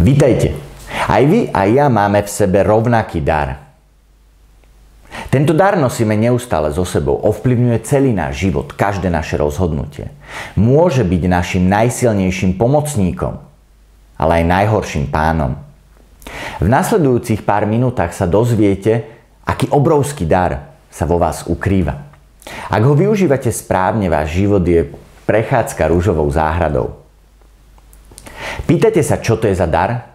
Vitajte. Aj vy a ja máme v sebe rovnaký dar. Tento dar nosíme neustále so sebou, ovplyvňuje celý náš život, každé naše rozhodnutie. Môže byť našim najsilnejším pomocníkom, ale aj najhorším pánom. V nasledujúcich pár minútach sa dozviete, aký obrovský dar sa vo vás ukrýva. Ak ho využívate správne, váš život je prechádzka ružovou záhradou. Pýtate sa, čo to je za dar?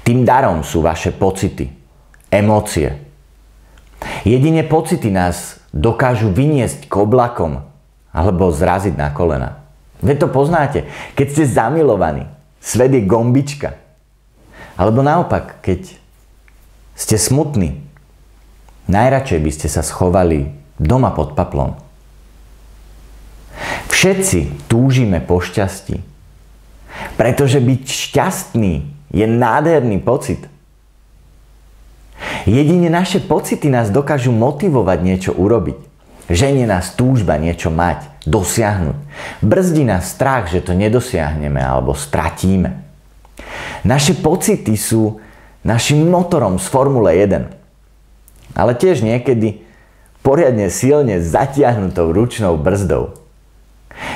Tým darom sú vaše pocity, emócie. Jedine pocity nás dokážu vyniesť k oblakom alebo zraziť na kolena. Veď to poznáte, keď ste zamilovaní, svet je gombička. Alebo naopak, keď ste smutní, najradšej by ste sa schovali doma pod paplom. Všetci túžime po šťastí, pretože byť šťastný je nádherný pocit. Jedine naše pocity nás dokážu motivovať niečo urobiť. Ženie nás túžba niečo mať, dosiahnuť. Brzdí nás strach, že to nedosiahneme alebo stratíme. Naše pocity sú našim motorom z Formule 1. Ale tiež niekedy poriadne silne zatiahnutou ručnou brzdou.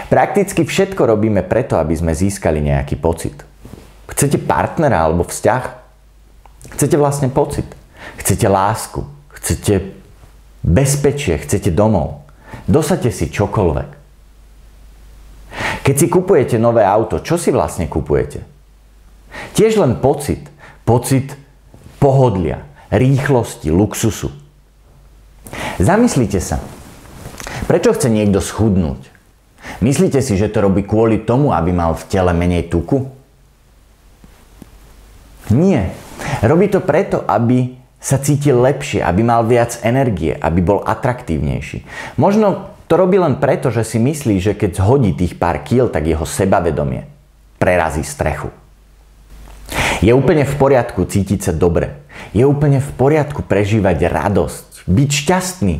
Prakticky všetko robíme preto, aby sme získali nejaký pocit. Chcete partnera alebo vzťah? Chcete vlastne pocit. Chcete lásku. Chcete bezpečie. Chcete domov. Dosaďte si čokoľvek. Keď si kupujete nové auto, čo si vlastne kupujete? Tiež len pocit. Pocit pohodlia, rýchlosti, luxusu. Zamyslite sa. Prečo chce niekto schudnúť? Myslíte si, že to robí kvôli tomu, aby mal v tele menej tuku? Nie. Robí to preto, aby sa cítil lepšie, aby mal viac energie, aby bol atraktívnejší. Možno to robí len preto, že si myslí, že keď zhodí tých pár kíl, tak jeho sebavedomie prerazí strechu. Je úplne v poriadku cítiť sa dobre. Je úplne v poriadku prežívať radosť, byť šťastný.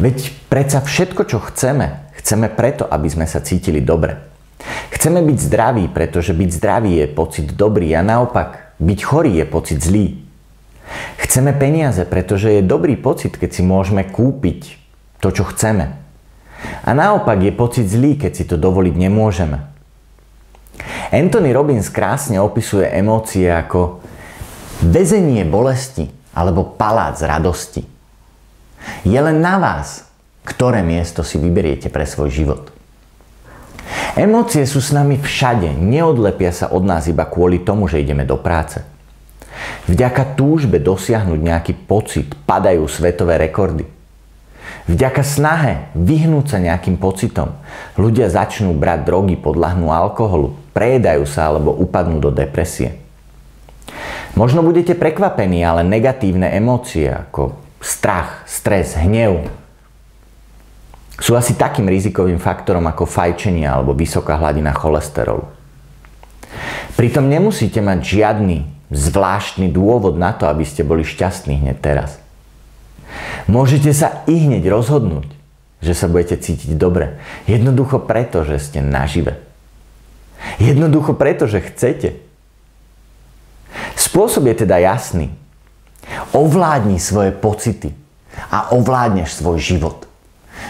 Veď predsa všetko, čo chceme preto, aby sme sa cítili dobre. Chceme byť zdraví, pretože byť zdravý je pocit dobrý a naopak, byť chorý je pocit zlý. Chceme peniaze, pretože je dobrý pocit, keď si môžeme kúpiť to, čo chceme. A naopak je pocit zlý, keď si to dovoliť nemôžeme. Anthony Robbins krásne opisuje emócie ako väzenie bolesti alebo palác radosti. Je len na vás, ktoré miesto si vyberiete pre svoj život. Emócie sú s nami všade, neodlepia sa od nás iba kvôli tomu, že ideme do práce. Vďaka túžbe dosiahnuť nejaký pocit padajú svetové rekordy. Vďaka snahe vyhnúť sa nejakým pocitom ľudia začnú brať drogy, podľahnú alkoholu, prejedajú sa alebo upadnú do depresie. Možno budete prekvapení, ale negatívne emócie ako strach, stres, hnev sú asi takým rizikovým faktorom ako fajčenie alebo vysoká hladina cholesterolu. Pritom nemusíte mať žiadny zvláštny dôvod na to, aby ste boli šťastní hneď teraz. Môžete sa i hneď rozhodnúť, že sa budete cítiť dobre. Jednoducho preto, že ste nažive. Jednoducho preto, že chcete. Spôsob je teda jasný. Ovládni svoje pocity a ovládneš svoj život.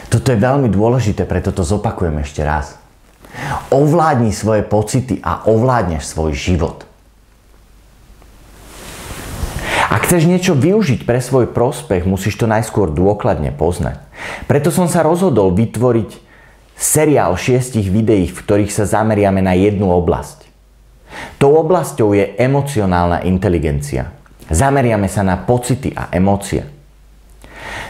Toto je veľmi dôležité, preto to zopakujem ešte raz. Ovládni svoje pocity a ovládneš svoj život. Ak chceš niečo využiť pre svoj prospech, musíš to najskôr dôkladne poznať. Preto som sa rozhodol vytvoriť seriál 6 videí, v ktorých sa zameriame na jednu oblasť. Tou oblasťou je emocionálna inteligencia. Zameriame sa na pocity a emócie.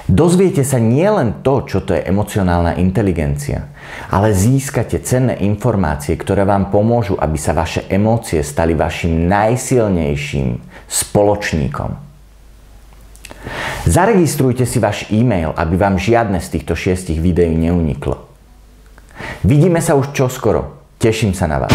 Dozviete sa nielen to, čo to je emocionálna inteligencia, ale získate cenné informácie, ktoré vám pomôžu, aby sa vaše emócie stali vašim najsilnejším spoločníkom. Zaregistrujte si váš e-mail, aby vám žiadne z týchto 6 videí neuniklo. Vidíme sa už čoskoro. Teším sa na vás.